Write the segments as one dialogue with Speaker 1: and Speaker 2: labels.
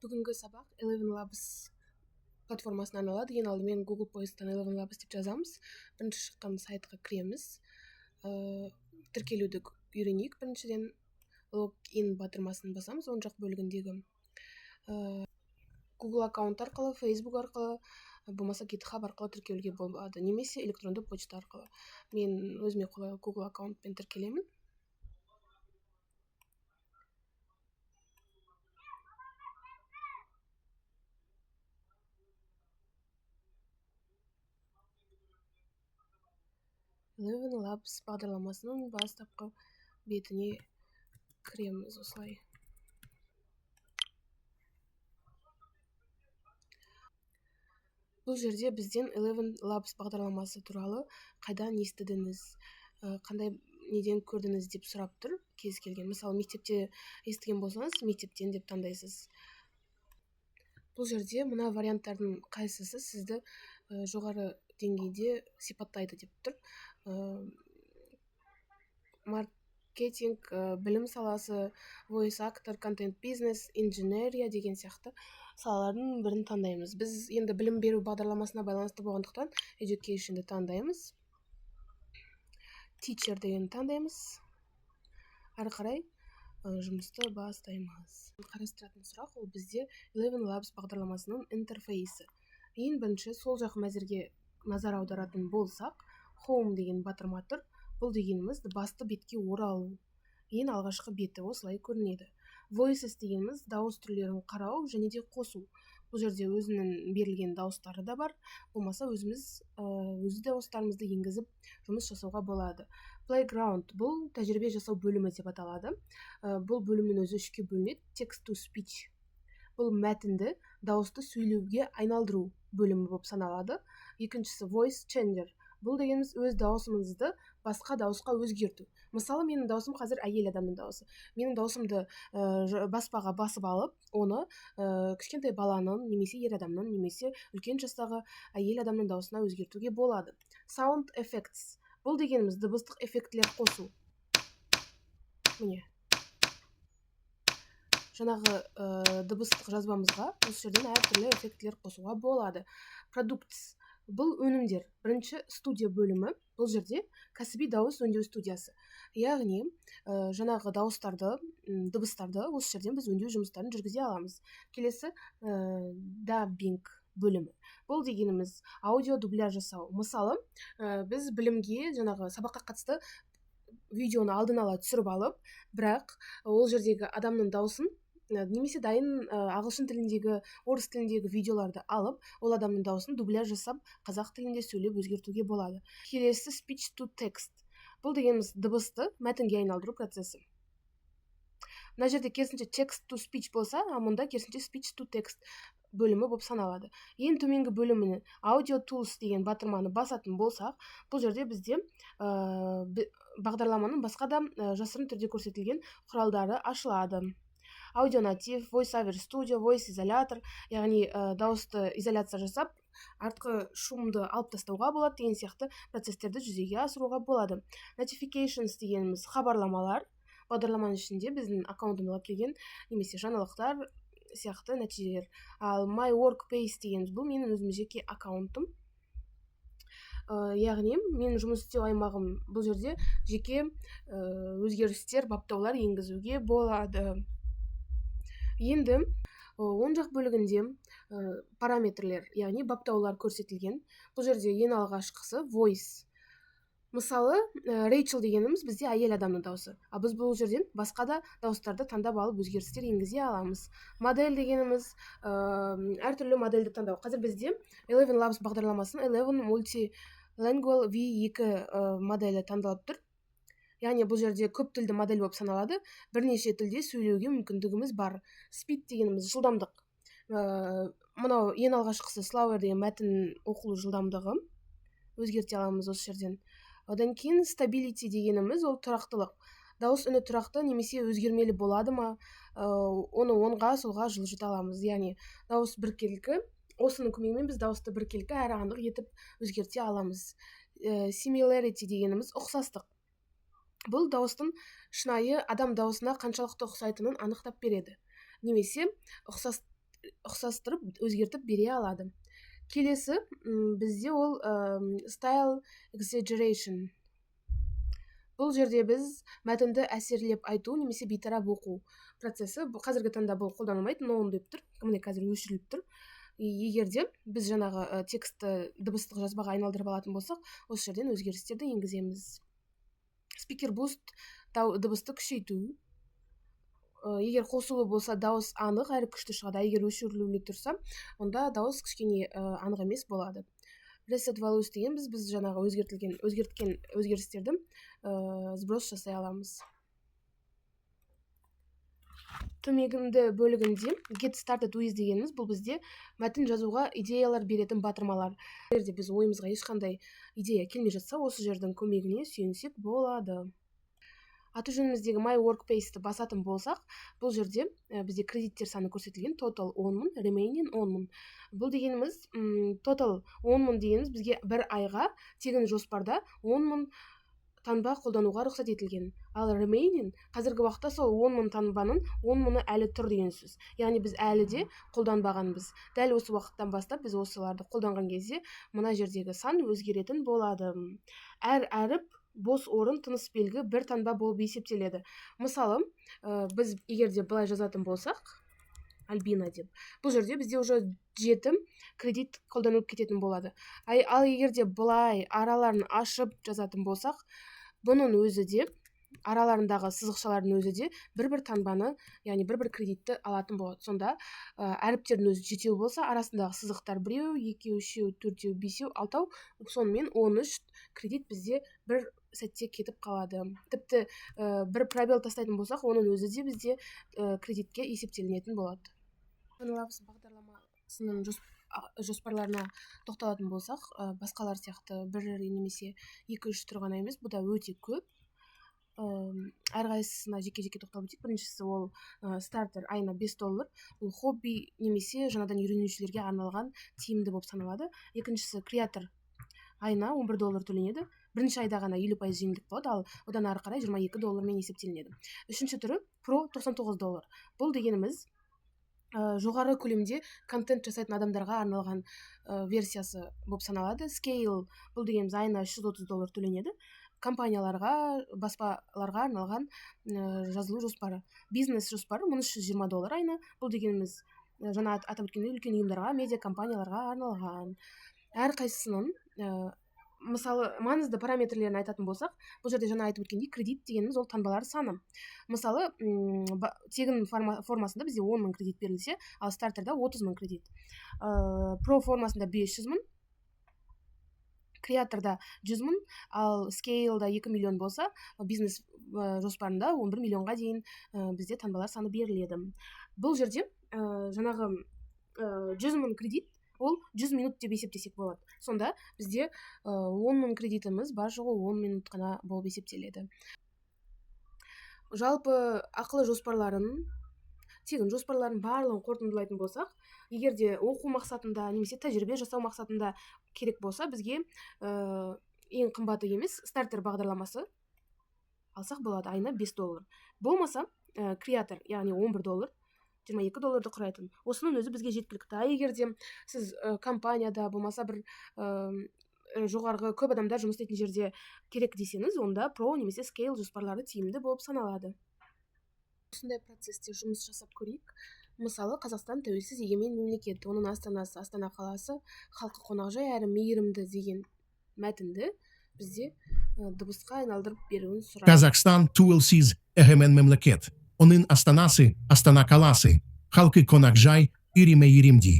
Speaker 1: Бүгінгі сабақ Eleven Labs платформасына арналады. Ең алдымен Google поисктан Eleven Labs деп жазамыз. Бірінші шыққан сайтқа кіреміз. Тіркелуді үйренейік. Біріншіден логин батырмасын басамыз. Оң жақ бөлігіндегі Google аккаунт арқылы, Facebook арқылы, болмаса GitHub арқылы тіркелуге болады, немесе электронды почта арқылы. Мен өзіме қолайлы Google аккаунтпен тіркелемін. Eleven Labs бағдарламасының бастапқы бетіне кіреміз осылай. Бұл жерде бізден Eleven Labs бағдарламасы туралы қайдан естідіңіз, қандай неден көрдіңіз деп сұрап тұр кез келген. Мысалы, мектепте естіген болсаңыз, мектептен деп таңдайсыз. Бұл жерде мына варианттардың қайсысы сізді жоғары деңгейде сипаттайды деп тұр. Маркетинг, білім саласы, voice actor, content business, инженерия деген сияқты салалардың бірін таңдаймыз. Біз енді білім беру бағдарламасына байланысты болғандықтан education'ды таңдаймыз. Teacher деген таңдаймыз. Ары қарай жұмысты бастаймыз. Қарастыратын сұрақ ол бізде Eleven Labs бағдарламасының интерфейсі. Ең бірінші сол жақ мәзірге назар аударатын болсақ, Home деген батырма тұр. Бұл дегеніміз басты бетке оралу. Ең алғашқы беті осылай көрінеді. Voices дегеніміз дауыс түрлерін қарау және де қосу. Бұл жерде өзінің берілген дауыстары да бар. Болмаса өзі дауыстарымызды енгізіп жұмыс жасауға болады. Playground бұл тәжірибе жасау бөлімі деп аталады. Бұл бөлімнің өзі үшке бөлінеді. Text to speech. Бұл мәтінді дауысты сөйлеуге айналдыру бөлімі болып саналады. Екіншісі voice changer. Бұл дегеніміз өз дауысымызды басқа дауысқа өзгерту. Мысалы, менің даусым қазір әйел адамның дауысы. Менің даусымды баспаға басып алып, оны кішкентай баланың, немесе ер адамның, немесе үлкен жастағы әйел адамның даусына өзгертуге болады. Sound effects. Бұл дегеніміз дыбыстық эффектілер қосу. Міне. Жаңағы дыбыстық жазбамызға осы жерден әртүрлі эффектілер қосуға болады. Products. Бұл өнімдер. Бірінші студия бөлімі. Бұл жерде кәсіби дауыс өңдеу студиясы. Яғни, жаңағы дауыстарды, дыбыстарды осы жерден біз өңдеу жұмыстарын жүргізе аламыз. Келесі dubbing бөлімі. Бұл дегеніміз аудио дубляж жасау. Мысалы, біз білімге жаңағы сабаққа қатысты видеоны алдын ала түсіріп алып, бірақ ол жердегі адамның дауысын немесе дайын ағылшын тіліндегі, орыс тіліндегі видеоларды алып, ол адамның дауысын дубляж жасап, қазақ тілінде сөйлеп өзгертуге болады. Келесі speech to text. Бұл дегеніміз дыбысты мәтінге айналдыру процесі. Мына жерде керісінше text to speech болса, мұнда керісінше speech to text бөлімі болып саналады. Ең төменгі бөліміне audio tools деген батырманы басатын болсақ, бұл жерде бізде бағдарламаның басқа да жасырын түрде көрсетілген құралдары ашылады. Аудионатив, voiceover studio, voice изолятор, яғни дауысты изоляция жасап, артқы шумды алып тастауға болады деген сияқты процестерді жүзеге асыруға болады. Notifications дегеніміз хабарламалар, бағдарламаның ішінде біздің аккаунтымызға келген немесе жаңалықтар сияқты нәтижелер. Ал my workspace дегеніміз бұл менің өзім жеке аккаунтым. Яғни менің жұмыс істеу аймағым бұл жерде жеке өзгерістер, баптаулар енгізуге болады. Енді оң жақ бөлігінде параметрлер, яғни баптаулар көрсетілген. Бұл жерде ең алғашқысы voice. Мысалы, Rachel дегеніміз бізде әйел адамның дауысы. Ал біз бұл жерден басқа да дауыстарды таңдап алып өзгерістер енгізе аламыз. Модель дегеніміз әртүрлі модельді таңдау. Қазір бізде Eleven Labs бағдарламасының Eleven Multilingual V2 моделі таңдалып тұр. Яғни бұл жерде көп тілді модель болып саналады. Бірнеше тілде сөйлеуге мүмкіндігіміз бар. Speed дегеніміз жылдамдық. Мынау ең алғашқысы slower деген мәтін оқылу жылдамдығы. Өзгерте аламыз осы жерден. Одан кейін stability дегеніміз ол тұрақтылық. Дауыс үні тұрақты немесе өзгермелі болады ма? Оны оңға, солға жылжыта аламыз. Яғни дауыс біркелкі. Осының көмегімен біз дауысты біркелкі әрі анық етіп өзгерте аламыз. Similarity дегеніміз ұқсастық. Бұл дауыстың шынайы адам дауысына қаншалықты ұқсайтынын анықтап береді. Немесе ұқсас ұқсастырып өзгертіп бере алады. Келесі бізде ол style exaggeration. Бұл жерде біз мәтінді әсерлеп айту немесе бейтарап оқу процесі. Қазіргі таңда бұл қолданылмайды, ноун деп тұр, міне қазір өшіріліп тұр. Егерде біз жаңағы текстті дыбыстық жазбаға айналдырып алатын болсақ, осы жерден өзгерістерді енгіземіз. Speaker boost дыбысты күшейту. Егер қосулы болса, дауыс анық әрі күшті шығады. Егер өшірілулі тұрса, онда дауыс кішкене анық емес болады. Reset values дегенбіз біз жаңағы өзгерткен өзгерістерді сброс жасай аламыз. Төменгі бөлігінде get started with дегеніміз бұл бізде мәтін жазуға идеялар беретін батырмалар. Егерде біз ойымызға ешқандай идея келмей жатса, осы жердің көмегіне сүйенсек болады. Аты жөніміздегі my workspace'ті басатын болсақ, бұл жерде бізде кредиттер саны көрсетілген, total 10.000, remaining 10.000. Бұл дегеніміз total 10.000 дегеніміз бізге бір айға тегін жоспарда 10.000 таңба қолдануға рұқсат етілген. Ал remaining қазіргі уақытта сол 10.000 таңбаның 10.000 әлі тұр деген сөз. Яғни біз әлі де қолданбағанбыз. Дәл осы уақыттан бастап біз осыларды қолданған кезде мына жердегі сан өзгеретін болады. Әр әріп бос орын тыныс белгі бір таңба болып есептеледі. Мысалы, біз егерде былай жазатын болсақ, Альбина деп, бұл жерде бізде уже 7 кредит қолданылып кететін болады. Ал егерде былай араларын ашып жазатын болсақ, бұның өзі де, араларындағы сызықшалардың өзі де бір-бір таңбаны, яғни бір-бір кредитті алатын болады. Сонда әріптердің өзі 7 болса, арасындағы сызықтар 1, 2, 3, 4, 5, 6, сонымен 13 кредит бізде бір сәтте кетіп қалады. Тіпті бір пробел тастайтын болсақ, оның өзі де бізде кредитке есептелінетін болады. Фанлабс бағдарламасының жоспарларына тоқталатын болсақ, басқалар сияқты бір немесе 2-3 тұрғана емес, бұл да өте көп. Әрқайсысына жеке-жеке тоқталып өтейік. Біріншісі ол стартер айына $5. Бұл хобби немесе жаңадан үйренушілерге арналған тиімді болып саналады. Екіншісі креатор айына $11 төленеді. Бірінші айда ғана 50% жеңілдік болады, ал одан ары қарай $22 есептелінеді. Үшінші түрі Pro $99. Бұл дегеніміз жоғары көлемде контент жасайтын адамдарға арналған версиясы болып саналады. Scale бұл дегеніміз айына $130 төленеді. Компанияларға, баспаларға арналған жазылу жоспары. Бизнес жоспары $320 айына. Бұл дегеніміз жаңа атап өткендей үлкен ұйымдарға, медиа компанияларға арналған. Әрқайсысының мысалы маңызды параметрлерін айтатын болсақ, бұл жерде жаңа айтып өткендей кредит дегеніміз ол таңбалар саны. Мысалы, тегін формасында бізде 10.000 кредит берілсе, ал стартерда 30.000 кредит. Pro формасында 500.000, креаторда 100.000, ал Scale'да 2 миллион болса, бизнес жоспарында 11 миллионға дейін бізде таңбалар саны беріледі. Бұл жерде жаңағы 100.000 кредит ол 100 минут деп есептесек болады. Сонда бізде 10.000 кредитіміз бар жоғы 10 минут қана болып есептеледі. Жалпы ақылы жоспарларын, тегін жоспарларын барлығын қорытындылайтын болсақ, егерде оқу мақсатында немесе тәжірибе жасау мақсатында керек болса, бізге ең қымбаты емес стартер бағдарламасы алсақ болады, айына $5. Болмаса, креатор, яғни $11, $22 құрайтын. Осының өзі бізге жеткілікті. Егерде сіз компанияда болмаса бір жоғарғы көп адамдар жұмыс істейтін жерде керек десеңіз, онда Pro немесе Scale жоспарлары тиімді болып саналады. Осындай процесте жұмыс жасап көрейік. Мысалы, Қазақстан тәуелсіз егемен мемлекет, оның астанасы Астана қаласы, халқы қонақжай әрі мейірімді деген мәтінді бізде дыбысқа айналдырып беруін сұрайды.
Speaker 2: Қазақстан тәуелсіз егемен мемлекет, оның астанасы Астана қаласы, халқы қонақжай әрі мейірімді.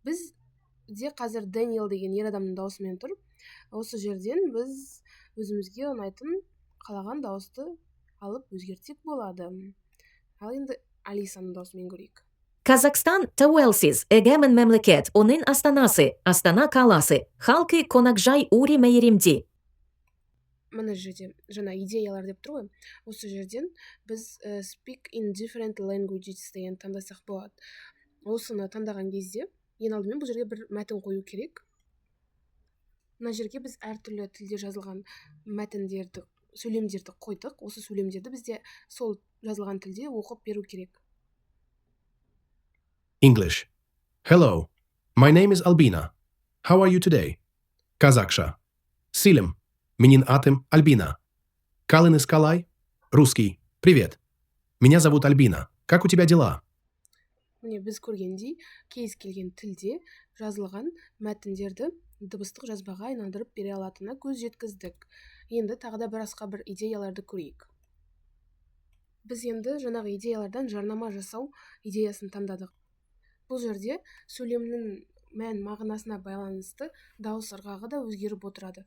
Speaker 1: Бізде қазір Дэниел деген ер адамның дауысымен тұр. Осы жерден біз өзімізге ұнайтын қалаған дауысты алып өзгертсек болады. Ал енді Алисаның даусымен көрейік.
Speaker 3: Қазақстан тәуелсіз егемен мемлекет, оның астанасы Астана қаласы, халқы қонақжай әрі мейірімді.
Speaker 1: Мына жерде жаңа идеялар деп тұр ғой. Осы жерден біз speak in different languages деген таңдасақ болады. Осыны таңдаған кезде ең алдымен бұл жерге бір мәтін қою керек. Мына жерге біз әртүрлі тілде жазылған мәтіндерді, сөйлемдерді қойдық. Осы сөйлемдерді бізде сол жазылған тілде оқып беру керек.
Speaker 4: English. Hello, my name is Albina. How are you today? Казахша. Силем. Менин атым Альбина. Калын из Калай. Русский. Привет. Меня зовут Альбина. Как у тебя дела?
Speaker 1: міне біз көргендей кез келген тілде жазылған мәтіндерді дыбыстық жазбаға айналдырып бере алатынына көз жеткіздік. Енді тағы да бір идеяларды көрейік. Біз енді жаңағы идеялардан жарнама жасау идеясын таңдадық. Бұл жерде сөйлемнің мән мағынасына байланысты дауыс ырғағы да өзгеріп отырады.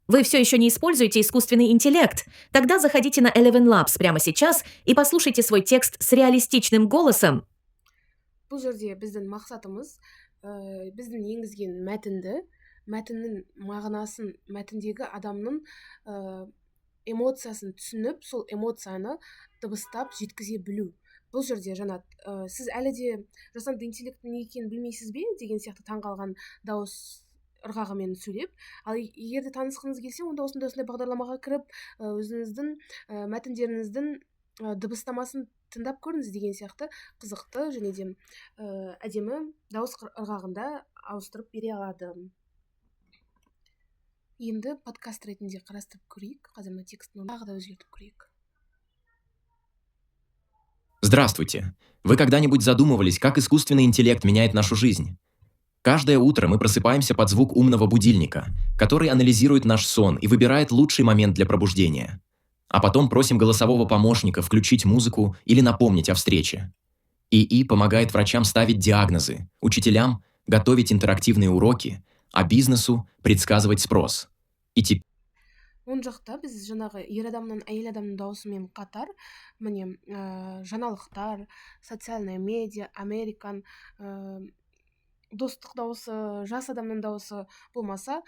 Speaker 3: Вы все еще не используете искусственный интеллект? Тогда заходите на Eleven Labs прямо сейчас и послушайте свой текст с реалистичным голосом.
Speaker 1: Бұл жерде біздің мақсатымыз біздің енгізген мәтіннің мағынасын, мәтіндегі адамның эмоциясын түсініп, сол эмоцияны дыбыстап жеткізе білу. Бұл жерде сіз әлі де жасанды интеллекттің не екенін білмейсіз бе деген сияқты таңғалған дауыс ырғағымен сөйлеп, ал егер де танысқыңыз келсе, онда осындай бағдарламаға кіріп, өзіңіздің мәтіндеріңіздің дыбыстамасын тыңдап көріңіз деген сияқты қызықты және де әдемі дауыс ырғағында ауыстырып бере алады. Енді подкаст ретінде қарастырып көрейік. Қазір мына текстін тағы да өзгертіп көрейік.
Speaker 5: Здравствуйте! Вы когда-нибудь задумывались, как искусственный интеллект меняет нашу жизнь? Каждое утро мы просыпаемся под звук умного будильника, который анализирует наш сон и выбирает лучший момент для пробуждения. А потом просим голосового помощника включить музыку или напомнить о встрече. ИИ помогает врачам ставить диагнозы, учителям готовить интерактивные уроки, а бизнесу предсказывать спрос. И теперь
Speaker 1: Оң жақта біз жаңағы ер адамнан әйел адамның дауысымен қатар, міне жаңалықтар, социальная медиа, Американ, достық дауысы, жас адамның дауысы болмаса,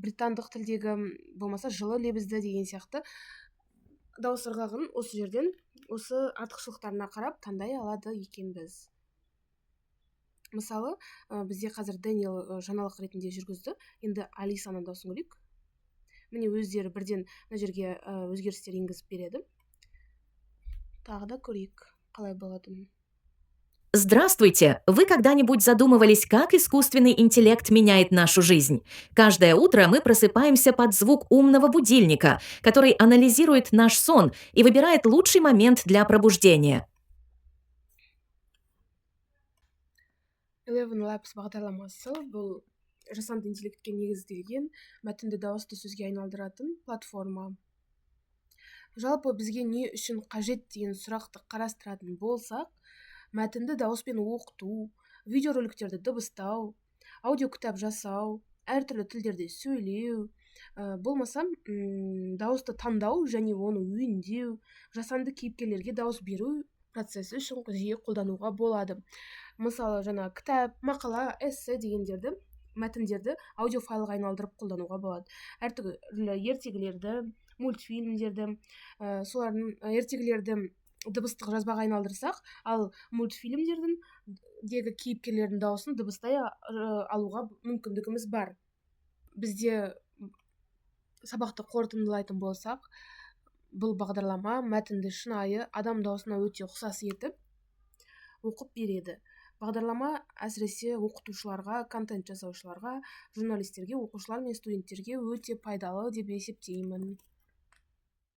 Speaker 1: британдық тілдегі болмаса жылы лебізді деген сияқты дауыс ырғағын осы жерден, осы артықшылықтарына қарап таңдай алады екенбіз. Мысалы, бізде қазір Дэниел жаңалық ретінде жүргізді. Енді Алисаның дауысын көрейік. Міне өздері бірден мына жерге өзгерістер енгізіп береді. Тағы да көрейік, қалай болады.
Speaker 3: Здравствуйте! Вы когда-нибудь задумывались, как искусственный интеллект меняет нашу жизнь? Каждое утро мы просыпаемся под звук умного будильника, который анализирует наш сон и выбирает лучший момент для пробуждения.
Speaker 1: Eleven Labs бағдарламасы бұл жасанды интеллектке негізделген мәтінді дауысты сөзге айналдыратын платформа. Жалпы бізге не үшін қажет деген сұрақты қарастыратын болсақ, мәтінді дауыспен оқыту, видеороликтерді дыбыстау, аудиокітап жасау, әртүрлі тілдерде сөйлеу, болмаса дауысты таңдау және оны өңдеу, жасанды кейіпкерлерге дауыс беру процесі үшін жиі қолдануға болады. Мысалы, кітап, мақала, эссе дегендерді, мәтіндерді аудиофайлға айналдырып қолдануға болады. Әртүрлі ертегілерді, мультфильмдерді, солардың ертегілерді дыбыстық жазбаға айналдырсақ, ал мультфильмдердің дегі кейіпкерлердің дауысын дыбыстай алуға мүмкіндігіміз бар. Бізде сабақты қорытындылайтын болсақ, бұл бағдарлама мәтінді шынайы адам даусына өте ұқсас етіп оқып береді. Бағдарлама әсіресе оқытушыларға, контент жасаушыларға, журналистерге, оқушылар мен студенттерге өте пайдалы деп есептеймін.